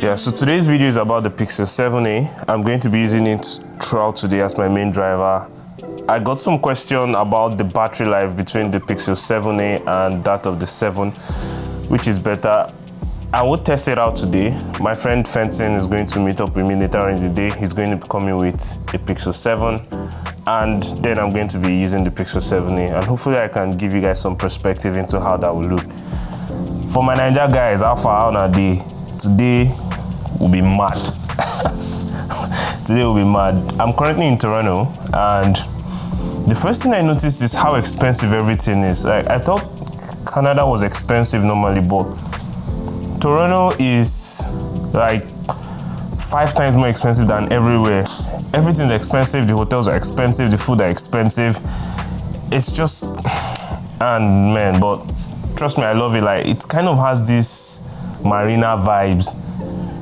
Yeah, so today's video is about the Pixel 7a. I'm going to be using it throughout today as my main driver. I got some question about the battery life between the Pixel 7a and that of the 7, which is better. I will test it out today. My friend Fenton is going to meet up with me later in the day. He's going to be coming with a Pixel 7, and then I'm going to be using the Pixel 7a, and hopefully I can give you guys some perspective into how that will look. For my Ninja guys, how far on a day? Today will be mad. Today will be mad. I'm currently in Toronto, and the first thing I noticed is how expensive everything is. Like, I thought Canada was expensive normally, but Toronto is like 5 times more expensive than everywhere. Everything's expensive, the hotels are expensive, the food are expensive. It's just, and man, but trust me, I love it. Like, it kind of has this marina vibes.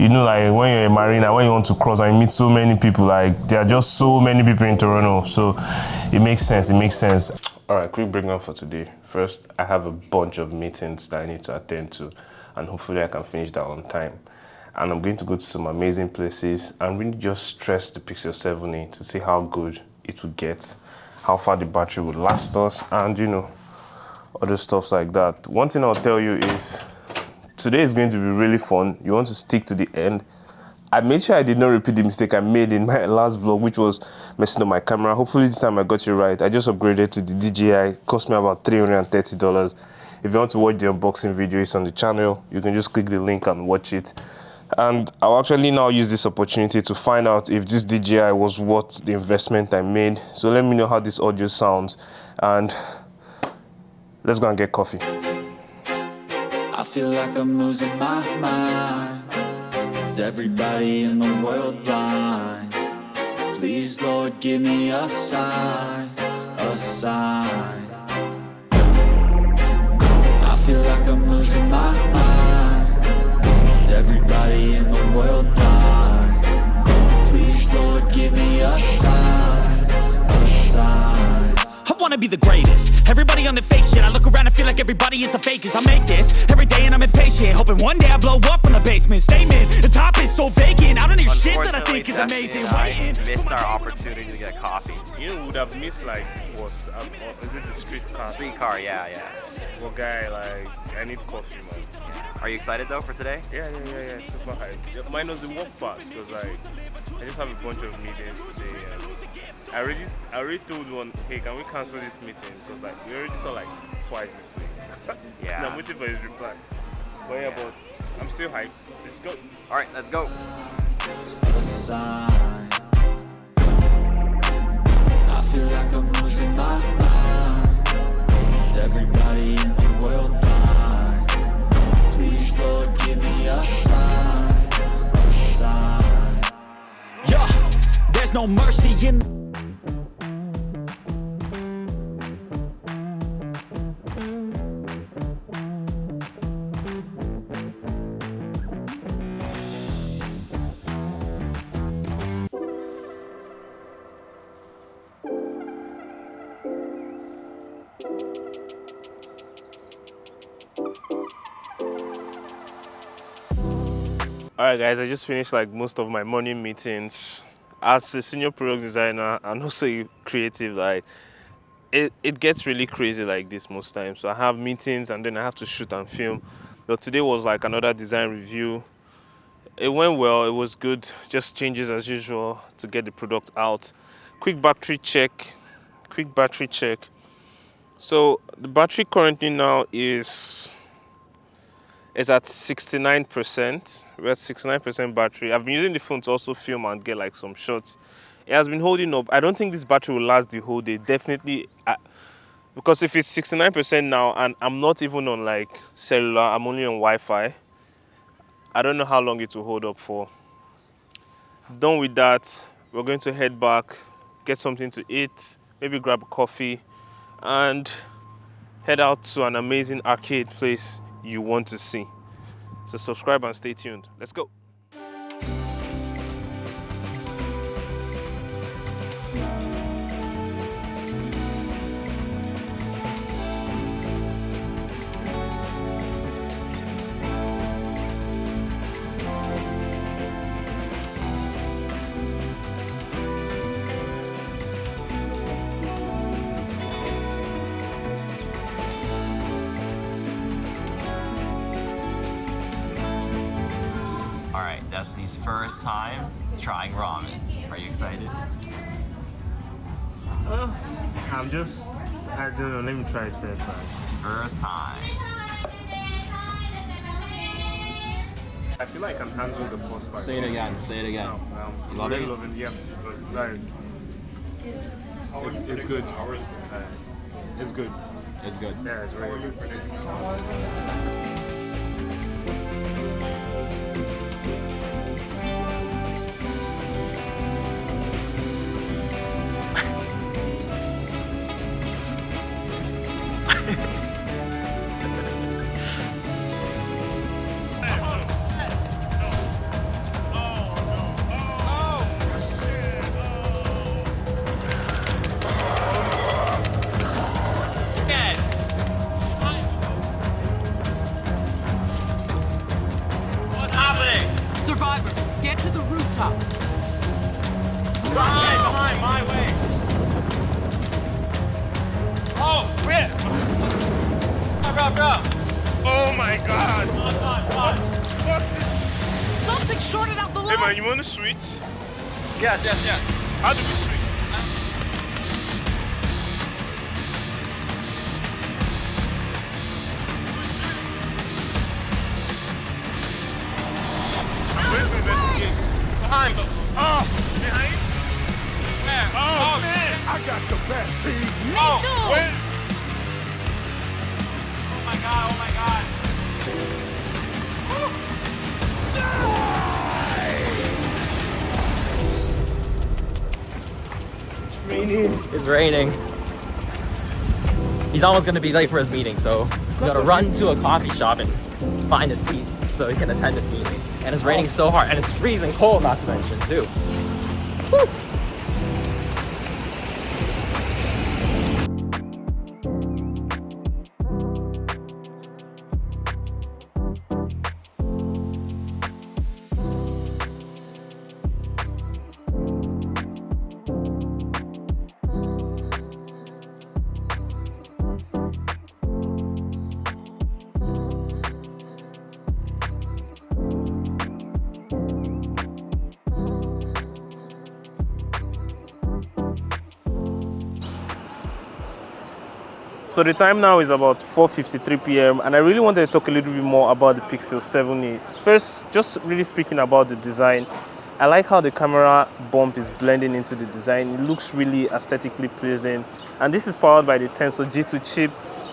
You know, like when you're in marina, when you want to cross and you meet so many people, like there are just so many people in Toronto. So it makes sense, it makes sense. All right, quick breakdown for today. First, I have a bunch of meetings that I need to attend to, and hopefully I can finish that on time. And I'm going to go to some amazing places and really just stress the Pixel 7a to see how good it will get, how far the battery will last us, and you know, other stuff like that. One thing I'll tell you is today is going to be really fun. You want to stick to the end. I made sure I did not repeat the mistake I made in my last vlog, which was messing up my camera. Hopefully this time I got you right. I just upgraded to the DJI. It cost me about $330. If you want to watch the unboxing video, it's on the channel. You can just click the link and watch it. And I'll actually now use this opportunity to find out if this DJI was worth the investment I made. So let me know how this audio sounds, and let's go and get coffee. I feel like I'm losing my mind. Is everybody in the world blind? Please, Lord, give me a sign, a sign. I feel like I'm losing my mind. Is everybody in the world blind? Please, Lord, give me a sign, a sign. I wanna be the greatest. Everybody on the fake shit. I look around and feel like everybody is the fakest. I make this every day and I'm impatient, hoping one day I blow up from the basement. Statement, the top is so vacant. I don't hear shit that I think is amazing. I missed our opportunity to get coffee. You know, would have missed like was is it the streetcar? Streetcar, yeah. Well, guy, like I need coffee, man. Are you excited though for today? Yeah, super hype. Yeah, mine was the work part because like I just have a bunch of meetings today, and I already told one, hey, can we cancel this meeting? Because like we already saw like twice this week. Yeah. And I'm waiting for his reply. But yeah, but I'm still hyped. Let's go. All right, let's go. A sign. I feel like I'm losing my mind. Is everybody in the world blind? Please, Lord, give me a sign, a sign. Yeah, there's no mercy in. Alright guys, I just finished like most of my morning meetings. As a senior product designer and also a creative, like it gets really crazy like this most times. So I have meetings and then I have to shoot and film. But today was like another design review. It went well, it was good, just changes as usual to get the product out. Quick battery check. So the battery currently now is at 69%. We're at 69% battery. I've been using the phone to also film and get like some shots. It has been holding up. I don't think this battery will last the whole day. Definitely, because if it's 69% now and I'm not even on like cellular, I'm only on Wi-Fi, I don't know how long it will hold up for. Done with that, we're going to head back, get something to eat, maybe grab a coffee, and head out to an amazing arcade place you want to see. So subscribe and stay tuned. Let's go. Destiny's first time trying ramen. Are you excited? I don't know, let me try it first. First time. I feel like I can handle the first part. Say it again. Say it again. You love really it? loving, yeah. Like, it's good. It's good. It's good. Yeah, it's really good. Survivor, get to the rooftop. Behind, my way. Oh, wait. Bro. Oh my god. What? Something shorted out the Hey light. man, you want to switch? Yes. How do we switch? I'm going to investigate. Behind. Oh, behind? Yeah. Oh, man. I got your back, team. Oh, wait. Oh my god. It's raining. He's almost gonna be late for his meeting, so we gotta run to a coffee shop and find a seat so he can attend his meeting. And it's raining so hard, and it's freezing cold, not to mention, too. Woo. So the time now is about 4:53 p.m. and I really wanted to talk a little bit more about the Pixel 7a. First, just really speaking about the design, I like how the camera bump is blending into the design. It looks really aesthetically pleasing, and this is powered by the Tensor G2 chip.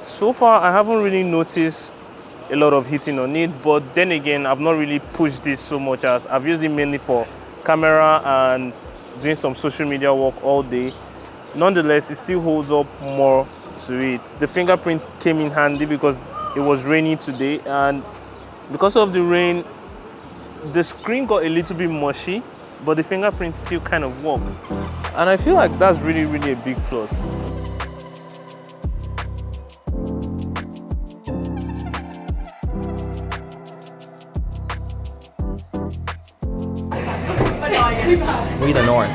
So far, I haven't really noticed a lot of heating on it, but then again, I've not really pushed this so much as I've used it mainly for camera and doing some social media work all day. Nonetheless, it still holds up more to it. The fingerprint came in handy because it was rainy today, and because of the rain, the screen got a little bit mushy, but the fingerprint still kind of worked. And I feel like that's really, really a big plus. We the north.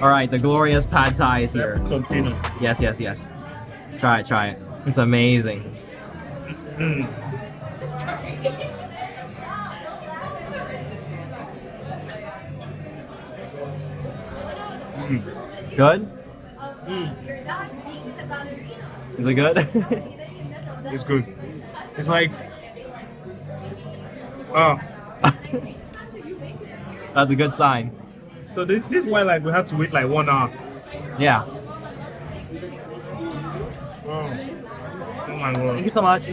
All right, the glorious pad thai is here. So peanut. Yes. Try it. It's amazing. Good? Is it good? It's good. It's like, oh. That's a good sign. So this is why like we have to wait like 1 hour. Yeah. Oh my Thank god. you so much.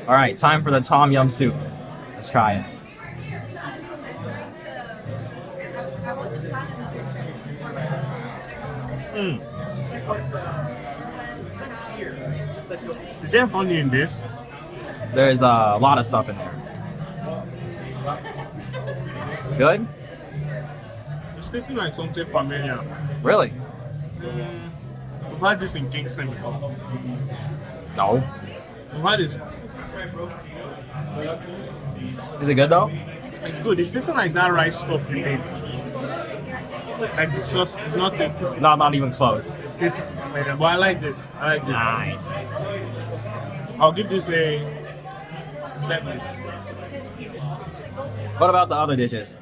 All right, time for the tom yum soup. Let's try it. Is there honey in this? There's a lot of stuff in there. Good? It's tasting like something familiar. Really? We've had this in Kingston before. No. We've had it. Is it good though? It's good. It's tasting like that rice stuff you made. Like the sauce is not it. Not even close. This, but I like this. I like this. Nice. I'll give this a 7. What about the other dishes?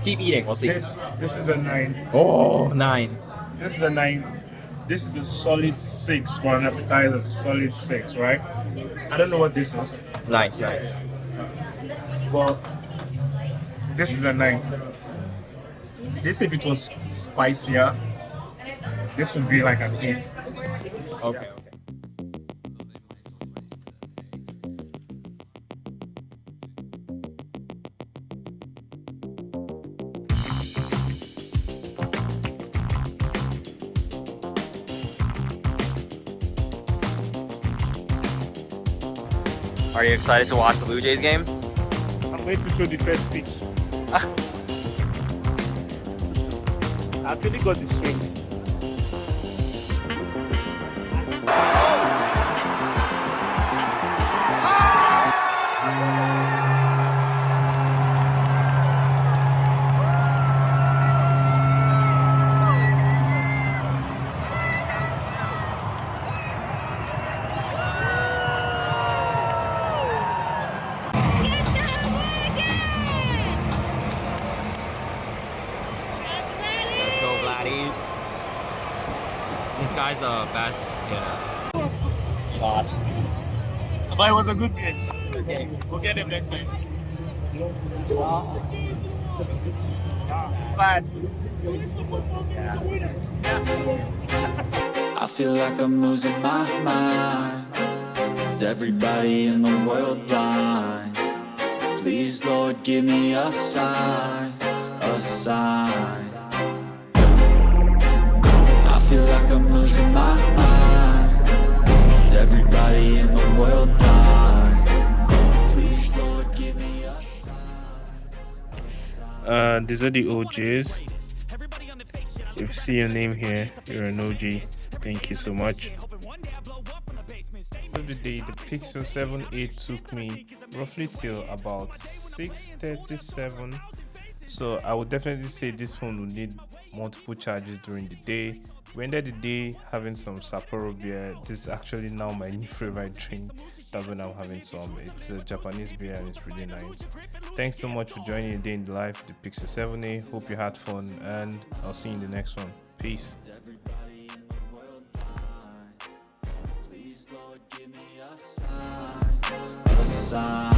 Keep eating, we'll see. This is a 9. Oh, 9. This is a 9. This is a solid 6 for an appetizer. Solid 6, right? I don't know what this is. Nice, nice. But this is a 9. This, if it was spicier, this would be like an 8. Okay. Are you excited to watch the Blue Jays game? I'm going to show the first pitch. I actually got the swing. Let's go, Vladdy. This guy's the best hitter. He lost. But it was a good game. This game. We'll get him next time. Fine. I feel like I'm losing my mind. Is everybody in the world blind? Please, Lord, give me a sign, a sign. I feel like I'm losing my mind. Is everybody in the world blind? Please, Lord, give me a sign. These are the OGs. If you see your name here, you're an OG. Thank you so much. Of the day, the Pixel 7a took me roughly till about 6:37. So I would definitely say this phone will need multiple charges during the day. We ended the day having some Sapporo beer. This is actually now my new favorite drink. That's when I'm having some. It's a Japanese beer and it's really nice. Thanks so much for joining a day in the life of the Pixel 7a. Hope you had fun and I'll see you in the next one. Peace. A sign.